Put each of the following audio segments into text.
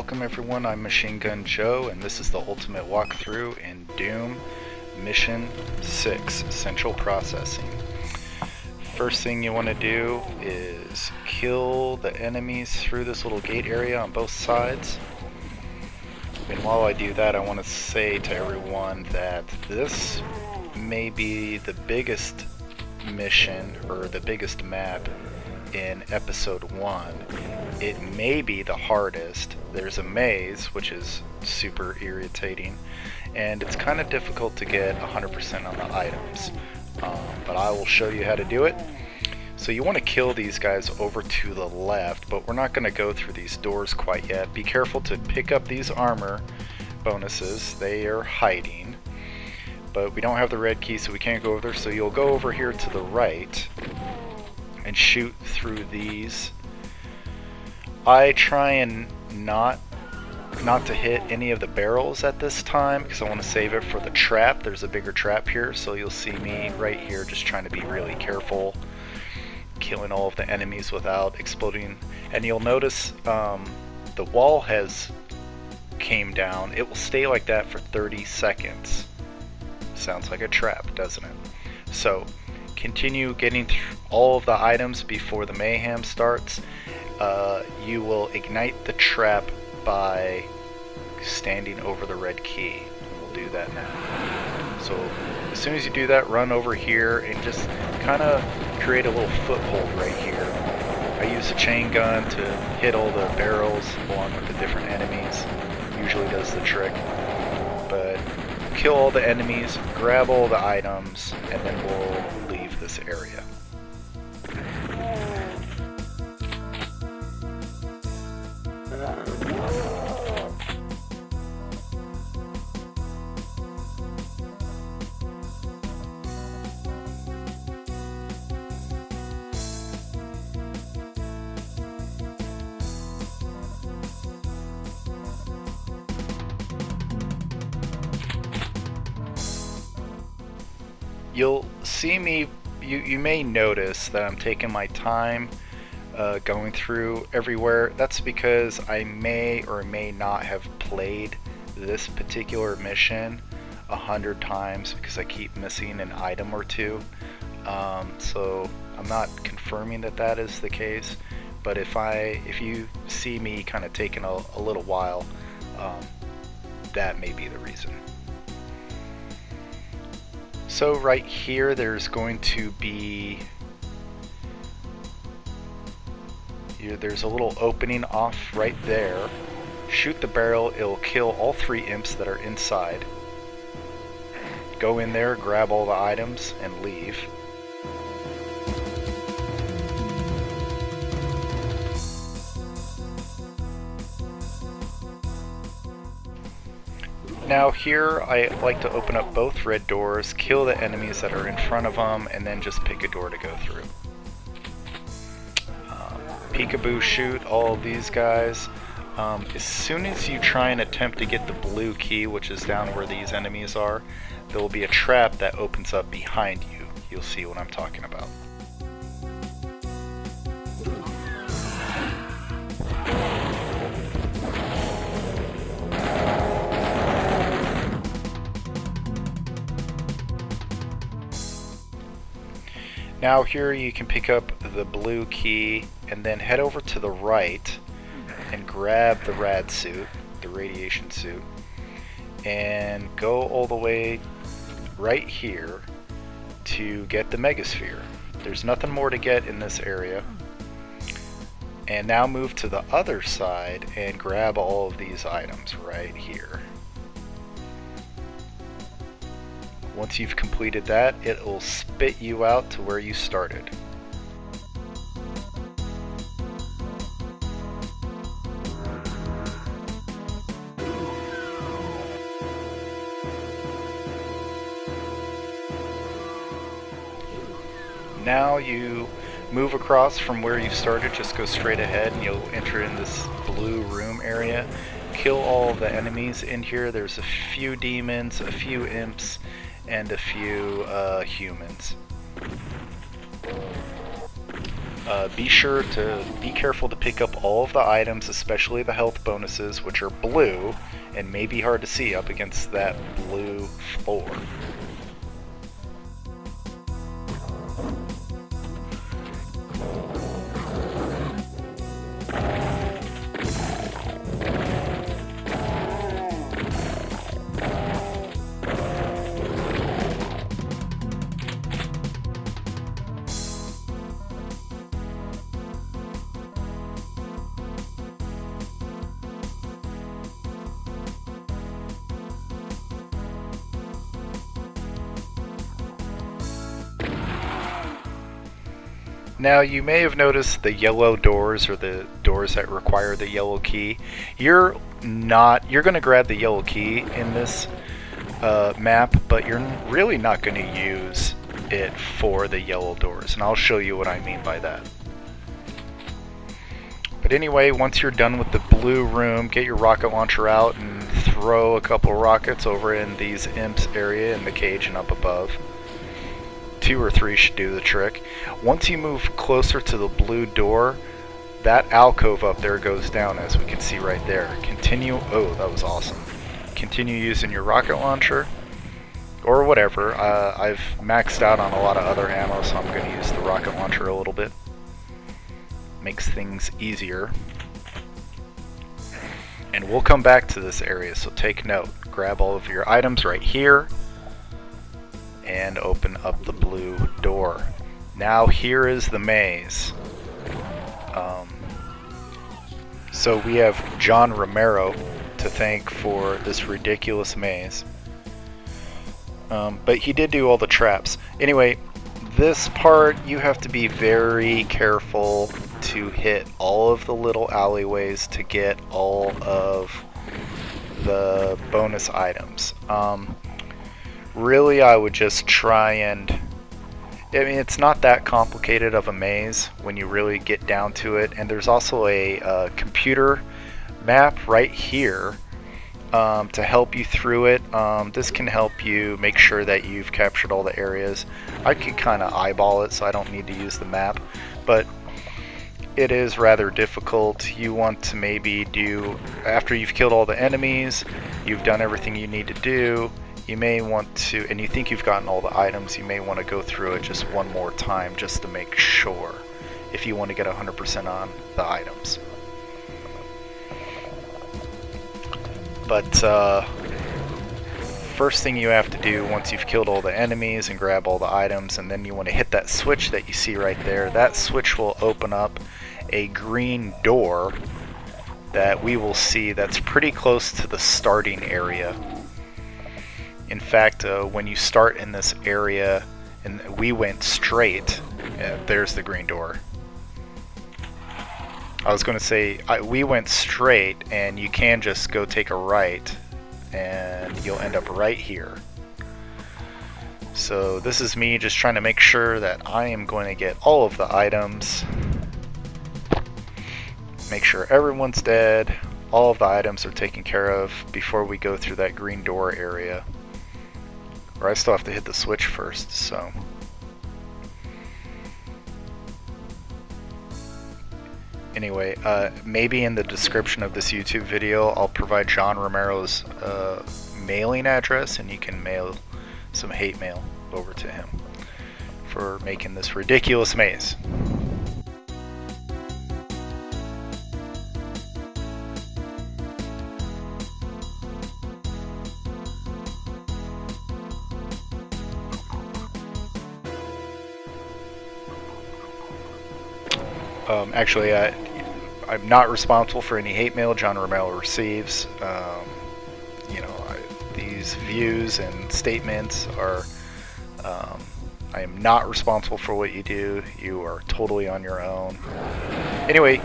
Welcome everyone, I'm Machine Gun Joe, and this is the ultimate walkthrough in Doom Mission 6, Central Processing. First thing you want to do is kill the enemies through this little gate area on both sides. And while I do that, I want to say to everyone that this may be the biggest mission, or the biggest map in episode 1. It may be the hardest. There's a maze, which is super irritating, and it's kind of difficult to get 100% on the items, but I will show you how to do it. So you want to kill these guys over to the left, but we're not going to go through these doors quite yet. Be careful to pick up these armor bonuses. They are hiding, but we don't have the red key, so we can't go over there. So you'll go over here to the right and shoot through these. I try and not to hit any of the barrels at this time because I want to save it for the trap. There's a bigger trap here, so you'll see me right here just trying to be really careful, killing all of the enemies without exploding. And you'll notice the wall has came down. It will stay like that for 30 seconds. Sounds like a trap, doesn't it? So continue getting through all of the items before the mayhem starts. You will ignite the trap by standing over the red key. We'll do that now. So as soon as you do that, run over here and just kind of create a little foothold right here. I use a chain gun to hit all the barrels along with the different enemies. Usually does the trick. But kill all the enemies, grab all the items, and then we'll leave this area. You'll see me, you may notice that I'm taking my time going through everywhere. That's because I may or may not have played this particular mission 100 times because I keep missing an item or two. So I'm not confirming that that is the case, but if you see me kind of taking a little while, that may be the reason. So right here there's going to be, there's a little opening off right there. Shoot the barrel, it'll kill all 3 imps that are inside. Go in there, grab all the items, and leave. Now here I like to open up both red doors, kill the enemies that are in front of them, and then just pick a door to go through. Peekaboo shoot all of these guys. As soon as you try and attempt to get the blue key, which is down where these enemies are, there will be a trap that opens up behind you. You'll see what I'm talking about. Now here you can pick up the blue key and then head over to the right and grab the rad suit, the radiation suit, and go all the way right here to get the megasphere. There's nothing more to get in this area. And now move to the other side and grab all of these items right here. Once you've completed that, it will spit you out to where you started. Now you move across from where you started, just go straight ahead and you'll enter in this blue room area. Kill all the enemies in here. There's a few demons, a few imps, and a few humans. Be sure to be careful to pick up all of the items, especially the health bonuses, which are blue and may be hard to see up against that blue floor. Now you may have noticed the yellow doors, or the doors that require the yellow key. You're going to grab the yellow key in this map, but you're really not going to use it for the yellow doors, and I'll show you what I mean by that. But anyway, once you're done with the blue room, get your rocket launcher out and throw a couple rockets over in these imps area in the cage and up above. 2 or 3 should do the trick. Once you move closer to the blue door, that alcove up there goes down, as we can see right there. Continue, oh, that was awesome. Continue using your rocket launcher, or whatever. I've maxed out on a lot of other ammo, so I'm going to use the rocket launcher a little bit. Makes things easier. And we'll come back to this area, so take note. Grab all of your items right here, and open up the blue door. Now here is the maze. So we have John Romero to thank for this ridiculous maze. But he did do all the traps. Anyway, this part you have to be very careful to hit all of the little alleyways to get all of the bonus items. Really, I would just try and... I mean, it's not that complicated of a maze when you really get down to it. And there's also a computer map right here to help you through it. This can help you make sure that you've captured all the areas. I could kind of eyeball it, so I don't need to use the map. But it is rather difficult. You want to maybe do... After you've killed all the enemies, you've done everything you need to do, you may want to, and you think you've gotten all the items, you may want to go through it just one more time just to make sure, if you want to get 100% on the items. But first thing you have to do once you've killed all the enemies and grab all the items, and then you want to hit that switch that you see right there. That switch will open up a green door that we will see that's pretty close to the starting area. In fact, when you start in this area, and we went straight, there's the green door. I was going to say, we went straight, and you can just go take a right, and you'll end up right here. So this is me just trying to make sure that I am going to get all of the items. Make sure everyone's dead, all of the items are taken care of before we go through that green door area. Or I still have to hit the switch first, so... Anyway, maybe in the description of this YouTube video I'll provide John Romero's mailing address, and you can mail some hate mail over to him for making this ridiculous maze. Actually, I'm not responsible for any hate mail John Romero receives. You know, these views and statements are... I am not responsible for what you do. You are totally on your own. Anyway,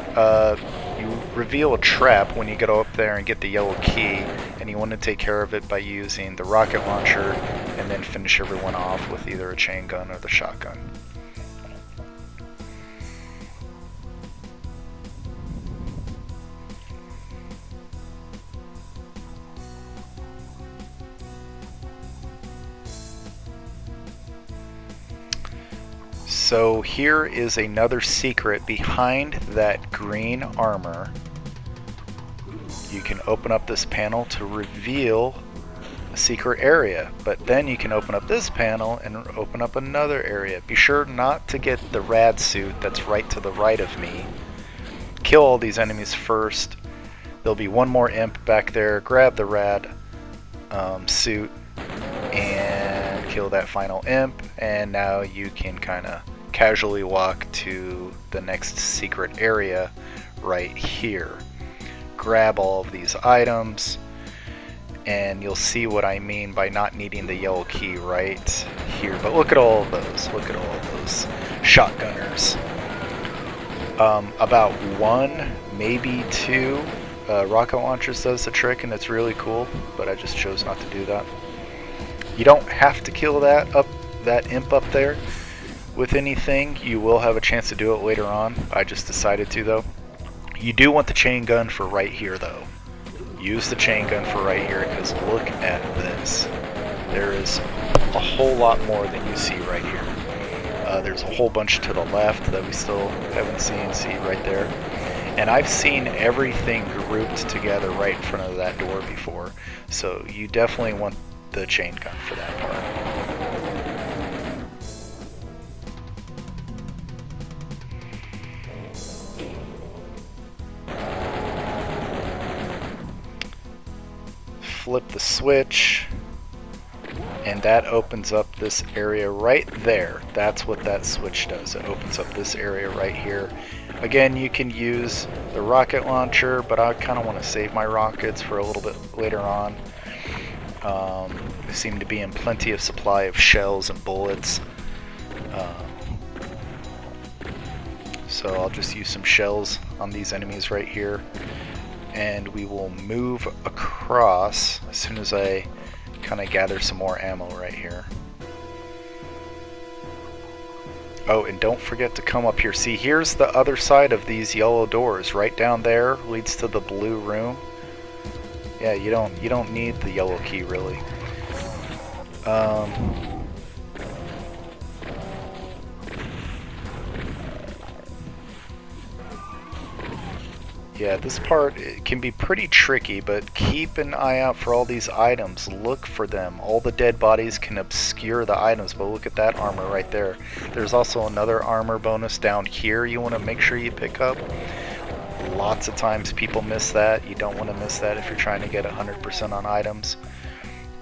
you reveal a trap when you go up there and get the yellow key, and you want to take care of it by using the rocket launcher, and then finish everyone off with either a chain gun or the shotgun. So here is another secret behind that green armor. You can open up this panel to reveal a secret area, but then you can open up this panel and open up another area. Be sure not to get the rad suit that's right to the right of me. Kill all these enemies first. There'll be one more imp back there. Grab the rad suit and kill that final imp, and now you can kind of casually walk to the next secret area right here. Grab all of these items, and you'll see what I mean by not needing the yellow key right here. But look at all of those. Look at all of those shotgunners. About one, maybe two rocket launchers does the trick, and it's really cool, but I just chose not to do that. You don't have to kill that imp up there with anything. You will have a chance to do it later on. I just decided to, though. You do want the chain gun for right here, though. Use the chain gun for right here, because look at this. There is a whole lot more than you see right here. There's a whole bunch to the left that we still haven't seen. See right there. And I've seen everything grouped together right in front of that door before. So you definitely want the chain gun for that part. Flip the switch, and that opens up this area right there. That's what that switch does. It opens up this area right here. Again, you can use the rocket launcher, but I kind of want to save my rockets for a little bit later on. They seem to be in plenty of supply of shells and bullets. So I'll just use some shells on these enemies right here. And we will move across as soon as I kind of gather some more ammo right here. Oh, and don't forget to come up here. See, here's the other side of these yellow doors. Right down there leads to the blue room. Yeah, you don't need the yellow key really. Yeah, this part it can be pretty tricky, but keep an eye out for all these items. Look for them. All the dead bodies can obscure the items, but look at that armor right there. There's also another armor bonus down here you want to make sure you pick up. Lots of times people miss that. You don't want to miss that if you're trying to get 100% on items.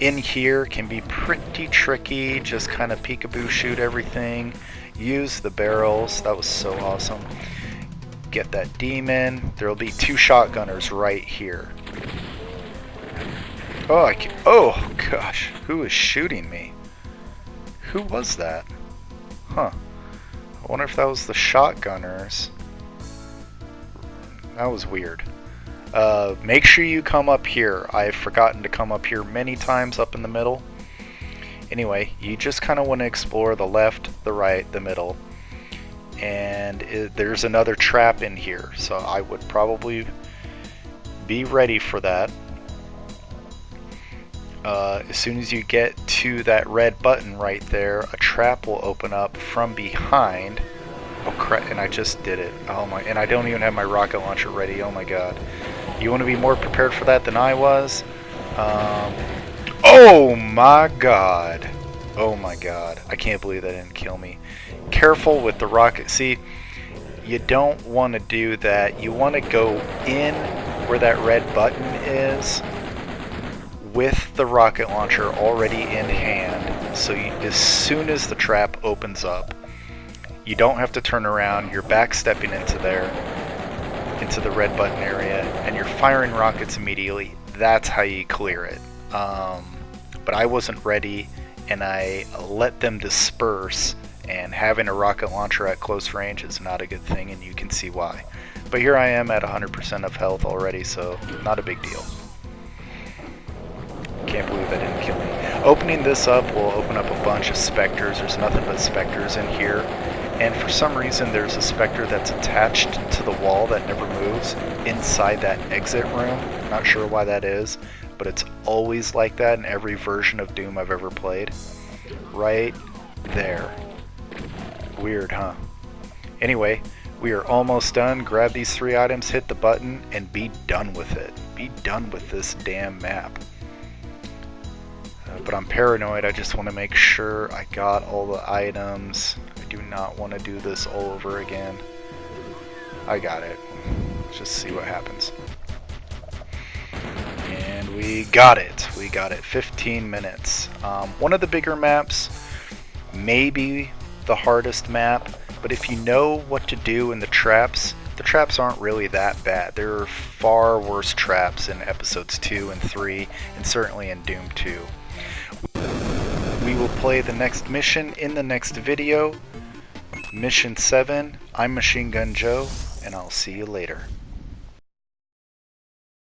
In here can be pretty tricky. Just kind of peekaboo shoot everything. Use the barrels. That was so awesome. Get that demon. There will be two shotgunners right here. Oh, oh gosh, who is shooting me? Who was that? Huh. I wonder if that was the shotgunners. That was weird. Make sure you come up here. I've forgotten to come up here many times up in the middle. Anyway, you just kind of want to explore the left, the right, the middle. And there's another trap in here, so I would probably be ready for that. As soon as you get to that red button right there, a trap will open up from behind. Oh crap, and I just did it. Oh my, and I don't even have my rocket launcher ready. Oh my god. You want to be more prepared for that than I was? Oh my god. Oh my god. I can't believe that didn't kill me. Careful with the rocket. See, you don't want to do that. You want to go in where that red button is with the rocket launcher already in hand. So as soon as the trap opens up, you don't have to turn around. You're backstepping into there, into the red button area, and you're firing rockets immediately. That's how you clear it. But I wasn't ready, and I let them disperse. And having a rocket launcher at close range is not a good thing, and you can see why. But here I am at 100% of health already, so not a big deal. Can't believe that didn't kill me. Opening this up will open up a bunch of specters. There's nothing but specters in here. And for some reason there's a specter that's attached to the wall that never moves inside that exit room. Not sure why that is, but it's always like that in every version of Doom I've ever played. Right there. Weird, huh? Anyway, we are almost done. Grab these 3 items, hit the button, and be done with it. Be done with this damn map. But I'm paranoid. I just want to make sure I got all the items. I do not want to do this all over again. I got it. Let's just see what happens. And we got it. We got it. 15 minutes. One of the bigger maps, maybe the hardest map, but if you know what to do in the traps aren't really that bad. There are far worse traps in episodes 2 and 3, and certainly in Doom 2. We will play the next mission in the next video. Mission 7. I'm Machine Gun Joe, and I'll see you later.